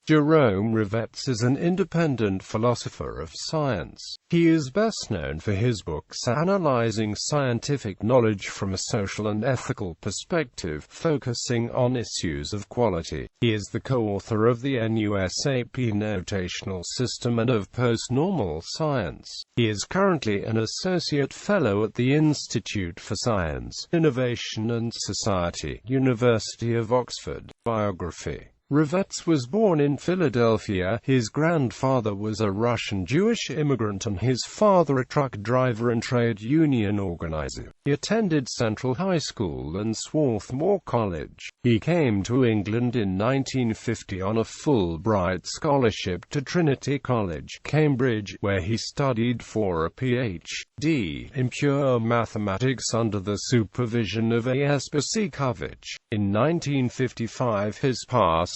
Jerome Ravetz is an independent philosopher of science. He is best known for his books analyzing scientific knowledge from a social and ethical perspective, focusing on issues of quality. He is the co-author of the NUSAP notational system and of post-normal science. He is currently an associate fellow at the Institute for Science, Innovation and Society, University of Oxford. Biography. Ravetz was born in Philadelphia. His grandfather was a Russian Jewish immigrant and his father a truck driver and trade union organizer. He attended Central High School and Swarthmore College. He came to England in 1950 on a Fulbright scholarship to Trinity College, Cambridge, where he studied for a Ph.D. in pure mathematics under the supervision of A.S. Basikovich. In 1955 his passport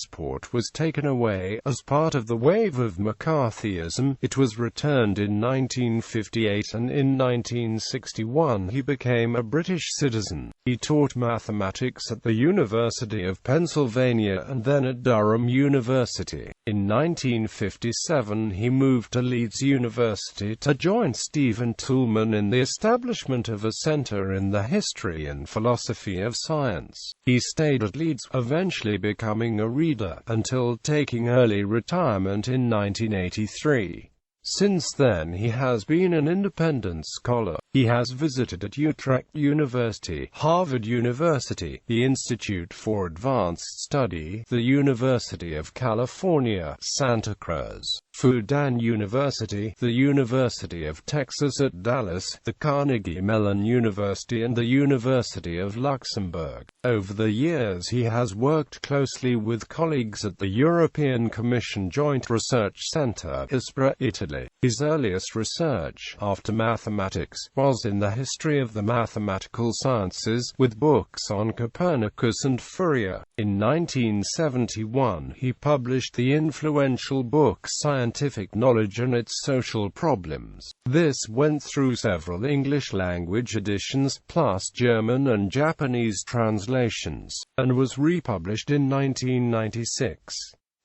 was taken away. As part of the wave of McCarthyism, it was returned in 1958 and in 1961 he became a British citizen. He taught mathematics at the University of Pennsylvania and then at Durham University. In 1957 he moved to Leeds University to join Stephen Toulmin in the establishment of a centre in the history and philosophy of science. He stayed at Leeds, eventually becoming a reader, until taking early retirement in 1983. Since then he has been an independent scholar. He has visited at Utrecht University, Harvard University, the Institute for Advanced Study, the University of California, Santa Cruz, Fudan University, the University of Texas at Dallas, the Carnegie Mellon University and the University of Luxembourg. Over the years he has worked closely with colleagues at the European Commission Joint Research Centre, Ispra, Italy. His earliest research, after mathematics, was in the history of the mathematical sciences, with books on Copernicus and Fourier. In 1971 he published the influential book Scientific Knowledge and Its Social Problems. This went through several English-language editions, plus German and Japanese translations, and was republished in 1996.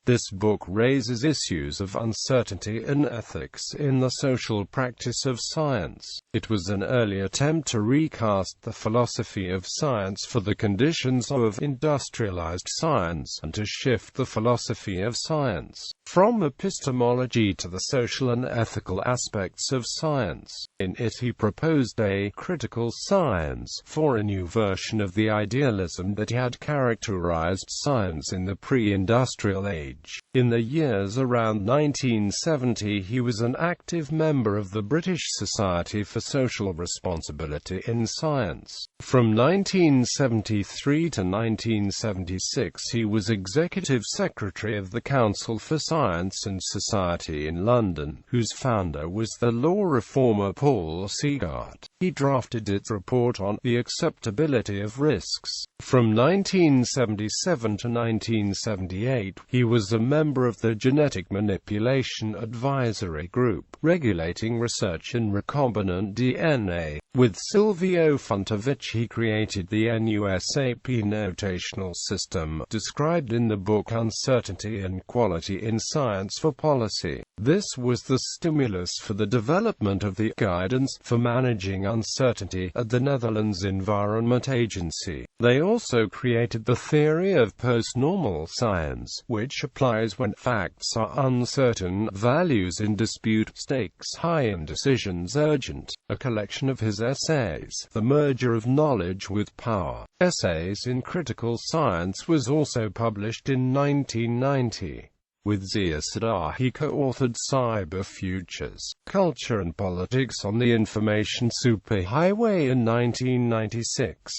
This book raises issues of uncertainty and ethics in the social practice of science. It was an early attempt to recast the philosophy of science for the conditions of industrialized science, and to shift the philosophy of science from epistemology to the social and ethical aspects of science. In it he proposed a critical science for a new version of the idealism that had characterized science in the pre-industrial age. In the years around 1970 he was an active member of the British Society for Social Responsibility in Science. From 1973 to 1976 he was Executive Secretary of the Council for Science and Society in London, whose founder was the law reformer Paul Seagard. He drafted its report on the acceptability of risks. From 1977 to 1978 he was a member of the Genetic Manipulation Advisory Group, regulating research in recombinant DNA. With Silvio Fontevecchi he created the NUSAP notational system, described in the book Uncertainty and Quality in Science for Policy. This was the stimulus for the development of the Guidance for Managing Uncertainty at the Netherlands Environment Agency. They also created the theory of post-normal science, which applies when facts are uncertain, values in dispute, stakes high and decisions urgent. A collection of his essays, The Merger of Knowledge with Power, Essays in Critical Science, was also published in 1990. With Zia Sadar he co-authored Cyber Futures, Culture and Politics on the Information Superhighway in 1996.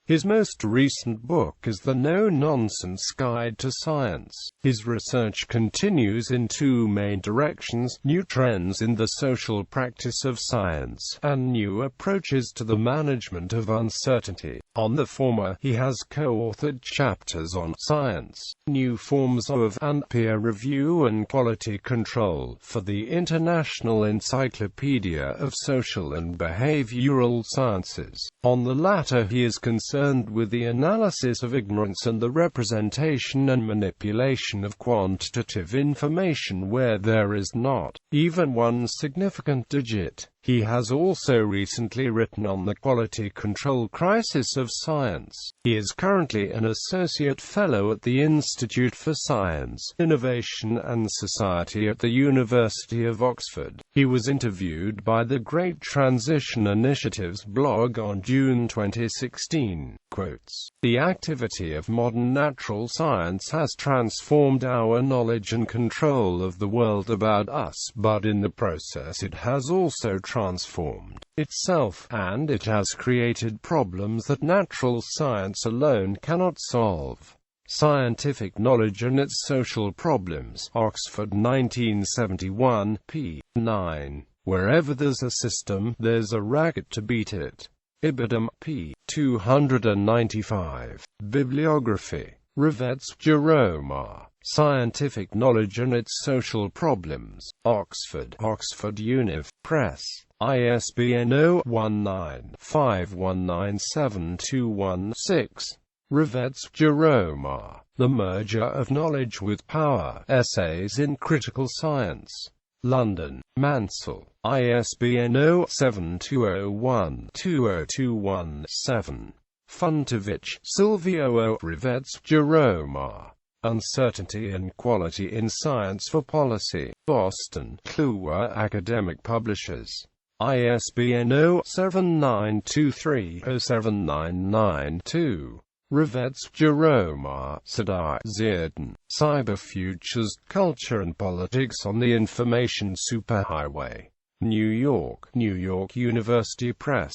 His most recent book is The No-Nonsense Guide to Science. His research continues in two main directions: new trends in the social practice of science, and new approaches to the management of uncertainty. On the former, he has co-authored chapters on science, new forms of, and peer review and quality control, for the International Encyclopedia of Social and Behavioral Sciences. On the latter he is concerned concerned with the analysis of ignorance and the representation and manipulation of quantitative information where there is not even one significant digit. He has also recently written on the quality control crisis of science. He is currently an associate fellow at the Institute for Science, Innovation and Society at the University of Oxford. He was interviewed by the Great Transition Initiative's blog on June 2016. Quotes, "The activity of modern natural science has transformed our knowledge and control of the world about us, but in the process it has also transformed itself, and it has created problems that natural science alone cannot solve. Scientific Knowledge and Its Social Problems." Oxford 1971, p. 9. "Wherever there's a system, there's a racket to beat it." Ibidem, p. 295. Bibliography. Ravetz, Jerome R. Scientific Knowledge and Its Social Problems. Oxford, Oxford Univ. Press. ISBN 0-19-5197-216. Ravetz, Jerome R. The Merger of Knowledge with Power. Essays in Critical Science. London, Mansell. ISBN 0-7201-20217. Funtovich, Silvio O. Ravetz, Jerome R. Uncertainty and Quality in Science for Policy. Boston, Kluwer Academic Publishers. ISBN 0-7923-07992. Ravetz, Jerome R. Sadai, Zierden. Cyberfutures, Culture and Politics on the Information Superhighway. New York, New York University Press.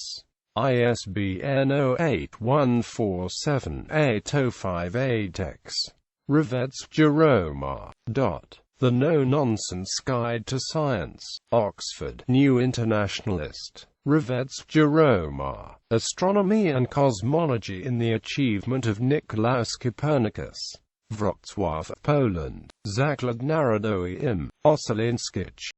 ISBN 0-8147-8058-X. Ravetz, Jerome R. The No-Nonsense Guide to Science. Oxford, New Internationalist. Ravetz, Jerome R. Astronomy and Cosmology in the Achievement of Nicolaus Copernicus. Wrocław, Poland. Zakład Narodowy im. Ossolińskich.